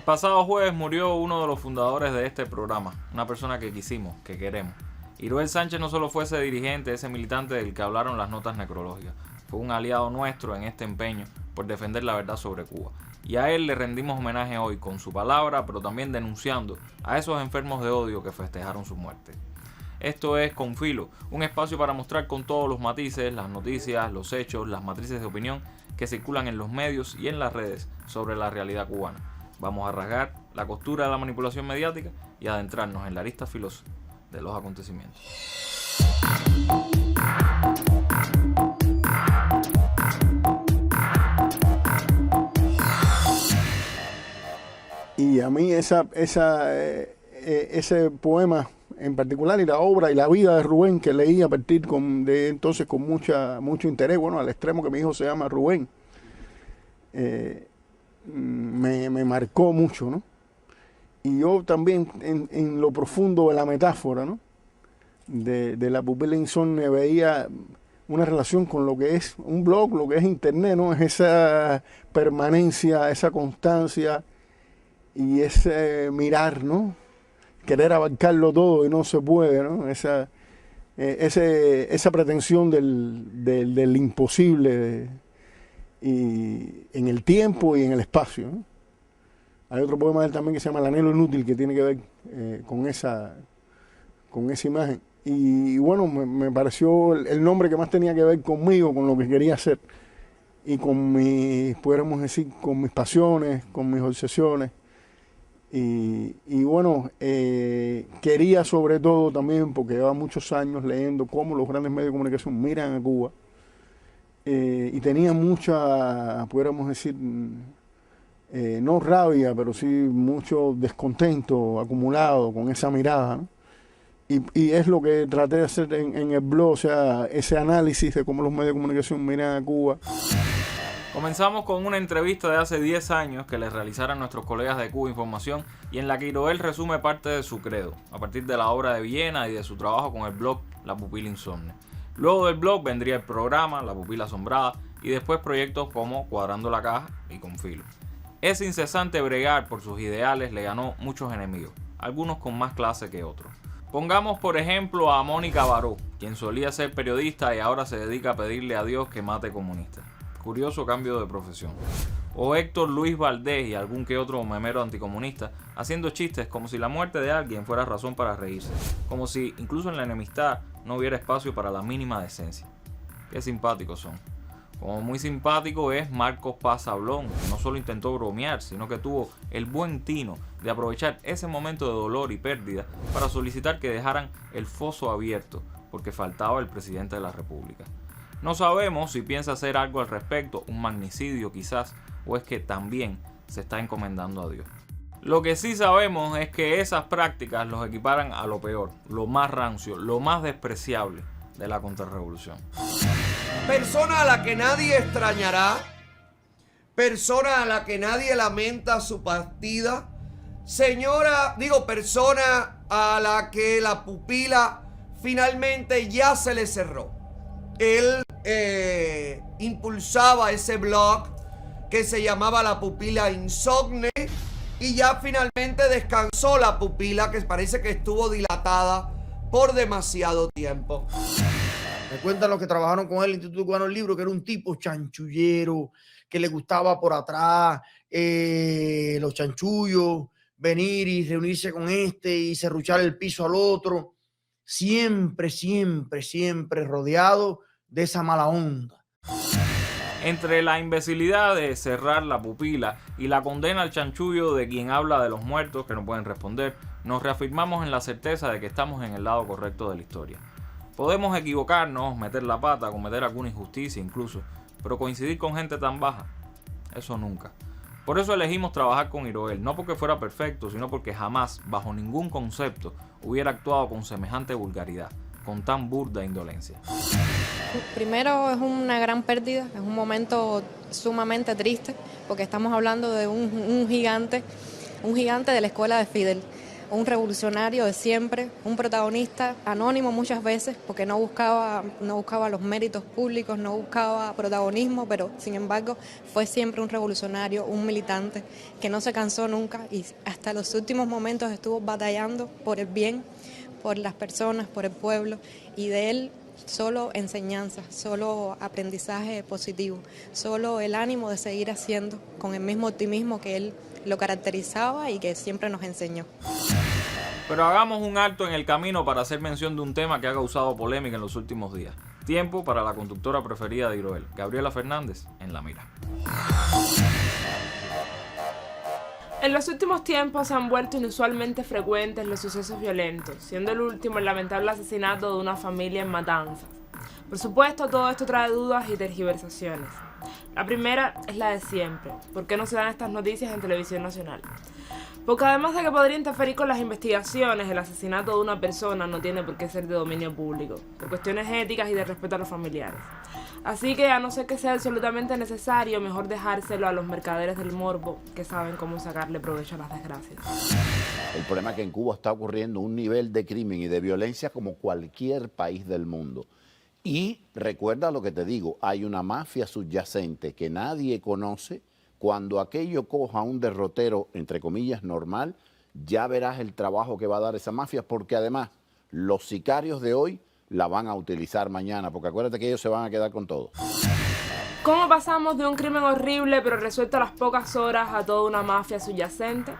El pasado jueves murió uno de los fundadores de este programa, una persona que quisimos, que queremos. Hiroel Sánchez no solo fue ese dirigente, ese militante del que hablaron las notas necrológicas, fue un aliado nuestro en este empeño por defender la verdad sobre Cuba. Y a él le rendimos homenaje hoy con su palabra, pero también denunciando a esos enfermos de odio que festejaron su muerte. Esto es Con Filo, un espacio para mostrar con todos los matices, las noticias, los hechos, las matrices de opinión que circulan en los medios y en las redes sobre la realidad cubana. Vamos a rasgar la costura de la manipulación mediática y adentrarnos en la arista filosa de los acontecimientos. Y a mí ese poema en particular y la obra y la vida de Rubén que leí a partir de entonces con mucho interés, bueno, al extremo que mi hijo se llama Rubén, me marcó mucho, ¿no? Y yo también en lo profundo de la metáfora, ¿no? de la pupila insomne veía una relación con lo que es un blog, lo que es internet, ¿no? Es esa permanencia, esa constancia y ese mirar, ¿no? Querer abarcarlo todo y no se puede, ¿no? Esa pretensión del imposible y en el tiempo y en el espacio, ¿no? Hay otro poema de él también que se llama El anhelo inútil, que tiene que ver con esa imagen. Y bueno, me pareció el nombre que más tenía que ver conmigo, con lo que quería hacer y con podríamos decir, con mis pasiones, con mis obsesiones. Y bueno, quería sobre todo también, porque llevaba muchos años leyendo cómo los grandes medios de comunicación miran a Cuba, y tenía mucha, pudiéramos decir, no rabia, pero sí mucho descontento acumulado con esa mirada, ¿no? Y es lo que traté de hacer en el blog, o sea, ese análisis de cómo los medios de comunicación miran a Cuba. Comenzamos con una entrevista de hace 10 años que le realizaron nuestros colegas de Cuba Información y en la que Hiroel resume parte de su credo, a partir de la obra de Villena y de su trabajo con el blog La Pupila Insomne. Luego del blog vendría el programa La Pupila Asombrada y después proyectos como Cuadrando la Caja y Con Filo. Ese incesante bregar por sus ideales le ganó muchos enemigos, algunos con más clase que otros. Pongamos por ejemplo a Mónica Baró, quien solía ser periodista y ahora se dedica a pedirle a Dios que mate comunistas. Curioso cambio de profesión. O Héctor Luis Valdés y algún que otro memero anticomunista haciendo chistes como si la muerte de alguien fuera razón para reírse, como si incluso en la enemistad no hubiera espacio para la mínima decencia. Qué simpáticos son. Como muy simpático es Marcos Paz Sablón, que no solo intentó bromear, sino que tuvo el buen tino de aprovechar ese momento de dolor y pérdida para solicitar que dejaran el foso abierto, porque faltaba el presidente de la República. No sabemos si piensa hacer algo al respecto, un magnicidio quizás, o es que también se está encomendando a Dios. Lo que sí sabemos es que esas prácticas los equiparan a lo peor, lo más rancio, lo más despreciable de la contrarrevolución. Persona a la que nadie extrañará, persona a la que nadie lamenta su partida, persona a la que la pupila finalmente ya se le cerró. Él impulsaba ese blog que se llamaba La Pupila Insomne y ya finalmente descansó la pupila, que parece que estuvo dilatada por demasiado tiempo. Me cuentan los que trabajaron con él en el Instituto Cubano del Libro que era un tipo chanchullero, que le gustaba por atrás los chanchullos, venir y reunirse con este y serruchar el piso al otro. Siempre rodeado de esa mala onda. Entre la imbecilidad de cerrar la pupila y la condena al chanchullo de quien habla de los muertos que no pueden responder, nos reafirmamos en la certeza de que estamos en el lado correcto de la historia. Podemos equivocarnos, meter la pata, cometer alguna injusticia incluso, pero coincidir con gente tan baja, eso nunca. Por eso elegimos trabajar con Hiroel, no porque fuera perfecto, sino porque jamás, bajo ningún concepto, hubiera actuado con semejante vulgaridad, con tan burda indolencia. Primero es una gran pérdida, es un momento sumamente triste, porque estamos hablando de un gigante de la escuela de Fidel. un revolucionario de siempre, un protagonista anónimo muchas veces, porque no buscaba los méritos públicos, no buscaba protagonismo, pero sin embargo fue siempre un revolucionario, un militante que no se cansó nunca y hasta los últimos momentos estuvo batallando por el bien, por las personas, por el pueblo, y de él solo enseñanza, solo aprendizaje positivo, solo el ánimo de seguir haciendo con el mismo optimismo que él lo caracterizaba y que siempre nos enseñó. Pero hagamos un alto en el camino para hacer mención de un tema que ha causado polémica en los últimos días. Tiempo para la conductora preferida de Iroel, Gabriela Fernández, en La Mira. En los últimos tiempos se han vuelto inusualmente frecuentes los sucesos violentos, siendo el último el lamentable asesinato de una familia en Matanzas. Por supuesto, todo esto trae dudas y tergiversaciones. La primera es la de siempre. ¿Por qué no se dan estas noticias en televisión nacional? Porque además de que podría interferir con las investigaciones, el asesinato de una persona no tiene por qué ser de dominio público, por cuestiones éticas y de respeto a los familiares. Así que, a no ser que sea absolutamente necesario, mejor dejárselo a los mercaderes del morbo, que saben cómo sacarle provecho a las desgracias. El problema es que en Cuba está ocurriendo un nivel de crimen y de violencia como cualquier país del mundo. Y recuerda lo que te digo, hay una mafia subyacente que nadie conoce. Cuando aquello coja un derrotero, entre comillas, normal, ya verás el trabajo que va a dar esa mafia, porque además los sicarios de hoy la van a utilizar mañana, porque acuérdate que ellos se van a quedar con todo. ¿Cómo pasamos de un crimen horrible pero resuelto a las pocas horas a toda una mafia subyacente?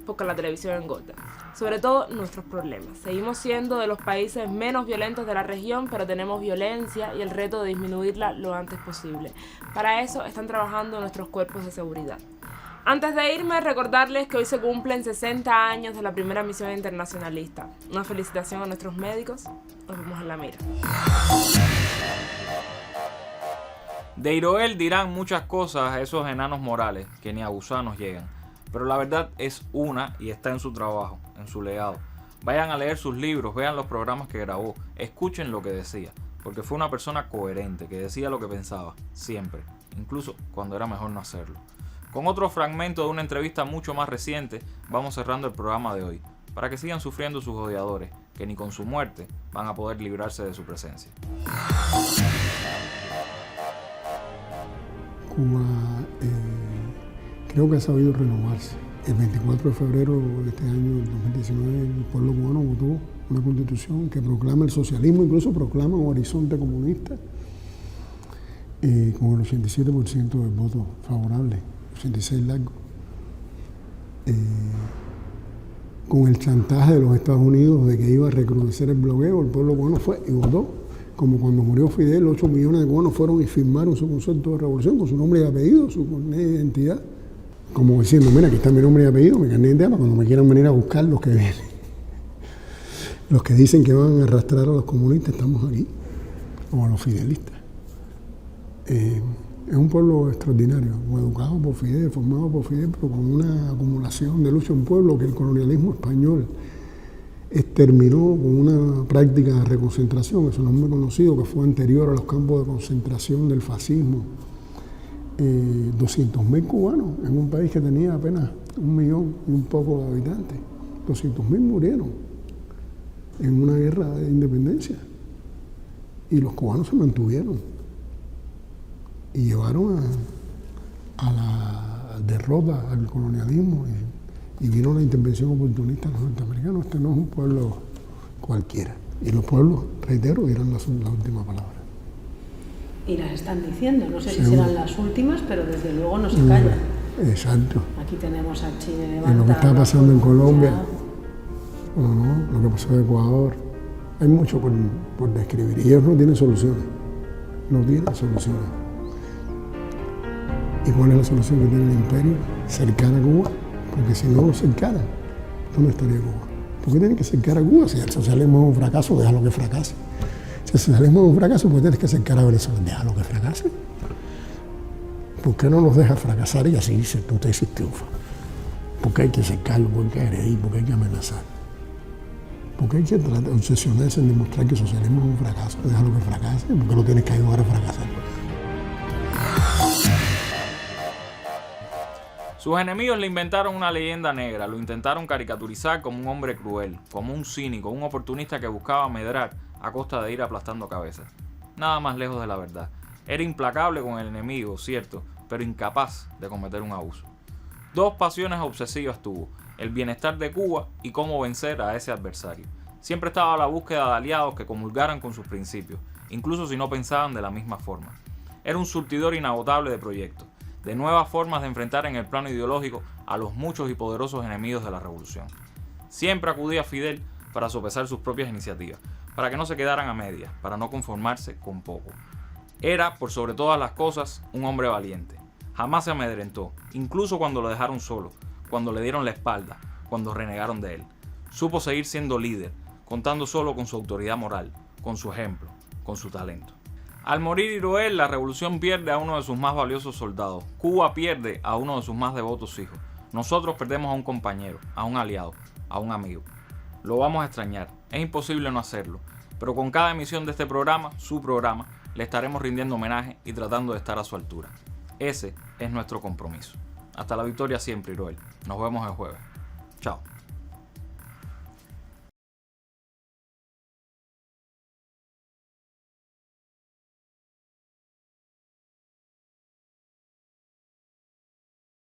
Porque la televisión engorda. Sobre todo nuestros problemas. Seguimos siendo de los países menos violentos de la región, pero tenemos violencia y el reto de disminuirla lo antes posible. Para eso están trabajando nuestros cuerpos de seguridad. Antes de irme, recordarles que hoy se cumplen 60 años de la primera misión internacionalista. Una felicitación a nuestros médicos. Nos vemos en La Mira. De Iroel dirán muchas cosas a esos enanos morales que ni a gusanos llegan. Pero la verdad es una y está en su trabajo, en su legado. Vayan a leer sus libros, vean los programas que grabó, escuchen lo que decía, porque fue una persona coherente, que decía lo que pensaba, siempre, incluso cuando era mejor no hacerlo. Con otro fragmento de una entrevista mucho más reciente, vamos cerrando el programa de hoy, para que sigan sufriendo sus odiadores, que ni con su muerte van a poder librarse de su presencia. Cuba creo que ha sabido renovarse. El 24 de febrero de este año, del 2019, el pueblo cubano votó una constitución que proclama el socialismo, incluso proclama un horizonte comunista, con el 87% del voto favorable, 86 largo. Con el chantaje de los Estados Unidos de que iba a recrudecer el bloqueo, el pueblo cubano fue y votó. Como cuando murió Fidel, 8 millones de cubanos fueron y firmaron su concepto de revolución con su nombre y apellido, su carnet de identidad. Como diciendo, mira, aquí está mi nombre y apellido, mi carnet de identidad, para cuando me quieran venir a buscar los que vienen. Los que dicen que van a arrastrar a los comunistas, estamos aquí, o a los fidelistas. Es un pueblo extraordinario, educado por Fidel, formado por Fidel, pero con una acumulación de lucha, un pueblo que el colonialismo español terminó con una práctica de reconcentración, eso no es muy conocido, que fue anterior a los campos de concentración del fascismo. 200.000 cubanos en un país que tenía apenas 1 millón y un poco de habitantes. 200.000 murieron en una guerra de independencia y los cubanos se mantuvieron y llevaron a la derrota al colonialismo y vino la intervención oportunista de los norteamericanos. Este no es un pueblo cualquiera y los pueblos, reitero, dirán la última palabra. Y las están diciendo, no sé si serán las últimas, pero desde luego no se callan. Exacto. Aquí tenemos a Chile Y levantado. lo que está pasando en Colombia, lo que pasó en Ecuador, hay mucho por describir. Y ellos no tienen soluciones. No tienen soluciones. ¿Y cuál es la solución que tiene el imperio? Cercar a Cuba. Porque si no lo cercara, ¿dónde estaría Cuba? ¿Por qué tienen que cercar a Cuba? Si el socialismo es un fracaso, déjalo que fracase. Si el socialismo es un fracaso, pues tienes que cercar a Venezuela, déjalo que fracase. ¿Por qué no los dejas fracasar y así tu tesis triunfa? ¿Por qué hay que cercarlo? ¿Por qué agredir? ¿Por qué hay que amenazar? ¿Por qué hay que obsesionarse en demostrar que el socialismo es un fracaso? Déjalo que fracase, ¿por qué lo tienes que ayudar a fracasar? Sus enemigos le inventaron una leyenda negra, lo intentaron caricaturizar como un hombre cruel, como un cínico, un oportunista que buscaba amedrar a costa de ir aplastando cabezas. Nada más lejos de la verdad. Era implacable con el enemigo, cierto, pero incapaz de cometer un abuso. Dos pasiones obsesivas tuvo, el bienestar de Cuba y cómo vencer a ese adversario. Siempre estaba a la búsqueda de aliados que comulgaran con sus principios, incluso si no pensaban de la misma forma. Era un surtidor inagotable de proyectos, de nuevas formas de enfrentar en el plano ideológico a los muchos y poderosos enemigos de la revolución. Siempre acudía a Fidel para sopesar sus propias iniciativas, para que no se quedaran a medias, para no conformarse con poco. Era, por sobre todas las cosas, un hombre valiente. Jamás se amedrentó, incluso cuando lo dejaron solo, cuando le dieron la espalda, cuando renegaron de él. Supo seguir siendo líder, contando solo con su autoridad moral, con su ejemplo, con su talento. Al morir Iroel, la revolución pierde a uno de sus más valiosos soldados. Cuba pierde a uno de sus más devotos hijos. Nosotros perdemos a un compañero, a un aliado, a un amigo. Lo vamos a extrañar. Es imposible no hacerlo. Pero con cada emisión de este programa, su programa, le estaremos rindiendo homenaje y tratando de estar a su altura. Ese es nuestro compromiso. Hasta la victoria siempre, Iroel. Nos vemos el jueves. Chao.